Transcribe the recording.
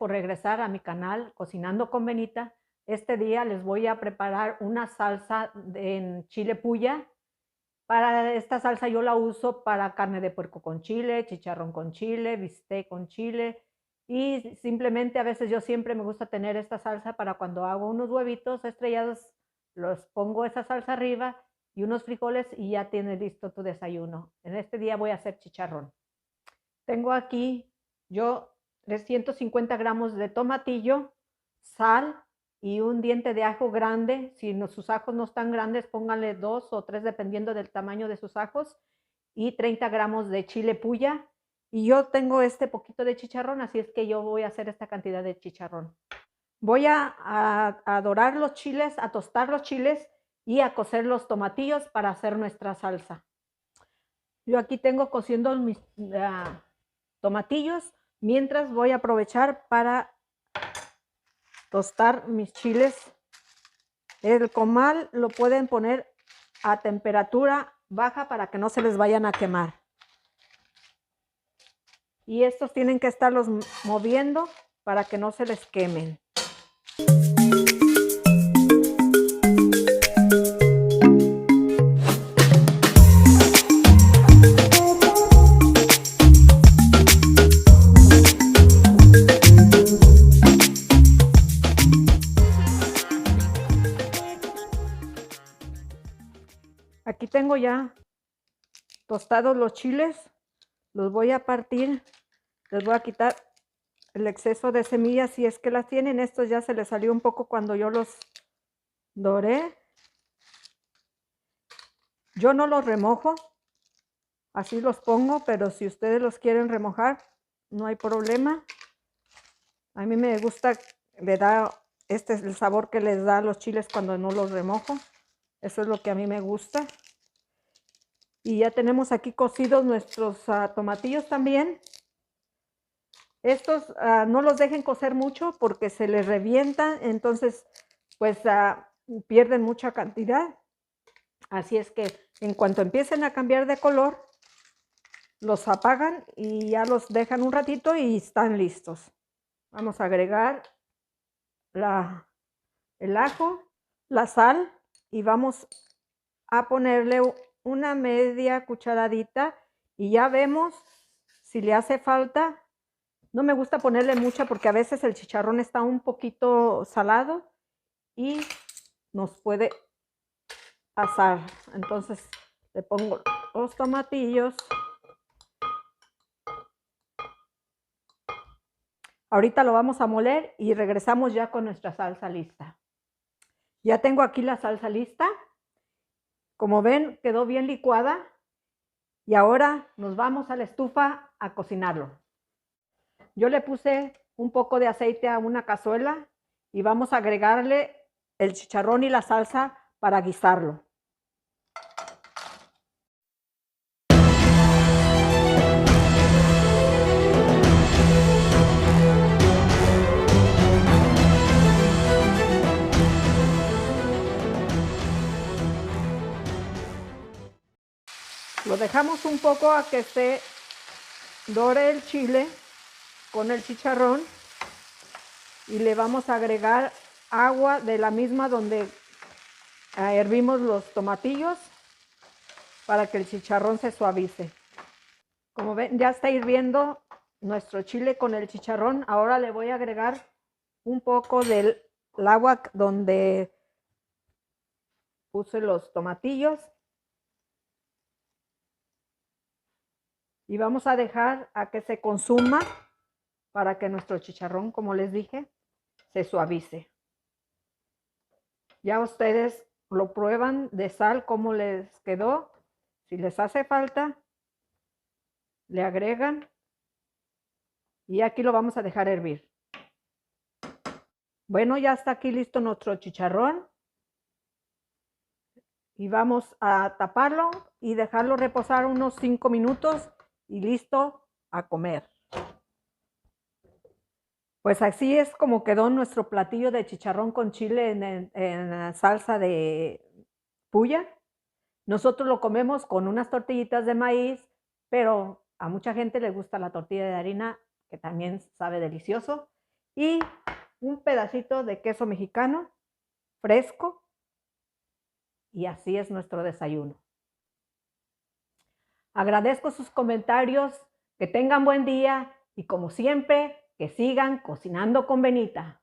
por regresar a mi canal Cocinando con Benita. Este día les voy a preparar una salsa en chile puya. Para esta salsa yo la uso para carne de puerco con chile, chicharrón con chile, bistec con chile y simplemente a veces yo siempre me gusta tener esta salsa para cuando hago unos huevitos estrellados, los pongo esa salsa arriba y unos frijoles y ya tienes listo tu desayuno. En este día voy a hacer chicharrón. Tengo aquí yo 350 gramos de tomatillo, sal y un diente de ajo grande. Si sus ajos no están grandes, pónganle 2 o 3 dependiendo del tamaño de sus ajos. Y 30 gramos de chile puya. Y yo tengo este poquito de chicharrón, así es que yo voy a hacer esta cantidad de chicharrón. Voy a dorar los chiles, a tostar los chiles y a cocer los tomatillos para hacer nuestra salsa. Yo aquí tengo cociendo mis tomatillos, mientras voy a aprovechar para tostar mis chiles. El comal lo pueden poner a temperatura baja para que no se les vayan a quemar. Y estos tienen que estarlos moviendo para que no se les quemen. Aquí tengo ya tostados los chiles, los voy a partir, les voy a quitar el exceso de semillas si es que las tienen. Estos ya se les salió un poco cuando yo los doré. Yo no los remojo, así los pongo, pero si ustedes los quieren remojar, no hay problema. A mí me gusta, le da, este es el sabor que les da a los chiles cuando no los remojo. Eso es lo que a mí me gusta. Y ya tenemos aquí cocidos nuestros tomatillos también. Estos no los dejen cocer mucho porque se les revientan, entonces pues pierden mucha cantidad. Así es que en cuanto empiecen a cambiar de color, los apagan y ya los dejan un ratito y están listos. Vamos a agregar el ajo, la sal y vamos a ponerle una media cucharadita y ya vemos si le hace falta. No me gusta ponerle mucha porque a veces el chicharrón está un poquito salado y nos puede asar. Entonces le pongo los tomatillos. Ahorita lo vamos a moler y regresamos ya con nuestra salsa lista. Ya tengo aquí la salsa lista. Como ven, quedó bien licuada. Y ahora nos vamos a la estufa a cocinarlo. Yo le puse un poco de aceite a una cazuela y vamos a agregarle el chicharrón y la salsa para guisarlo. Lo dejamos un poco a que se dore el chile con el chicharrón y le vamos a agregar agua de la misma donde hervimos los tomatillos para que el chicharrón se suavice. Como ven, ya está hirviendo nuestro chile con el chicharrón. Ahora le voy a agregar un poco del agua donde puse los tomatillos y vamos a dejar a que se consuma para que nuestro chicharrón, como les dije, se suavice. Ya ustedes lo prueban de sal, cómo les quedó. Si les hace falta, le agregan y aquí lo vamos a dejar hervir. Bueno, ya está aquí listo nuestro chicharrón y vamos a taparlo y dejarlo reposar unos 5 minutos y listo a comer. Pues así es como quedó nuestro platillo de chicharrón con chile en salsa de puya. Nosotros lo comemos con unas tortillitas de maíz, pero a mucha gente le gusta la tortilla de harina, que también sabe delicioso. y un pedacito de queso mexicano fresco, y así es nuestro desayuno. Agradezco sus comentarios, que tengan buen día y como siempre, que sigan cocinando con Benita.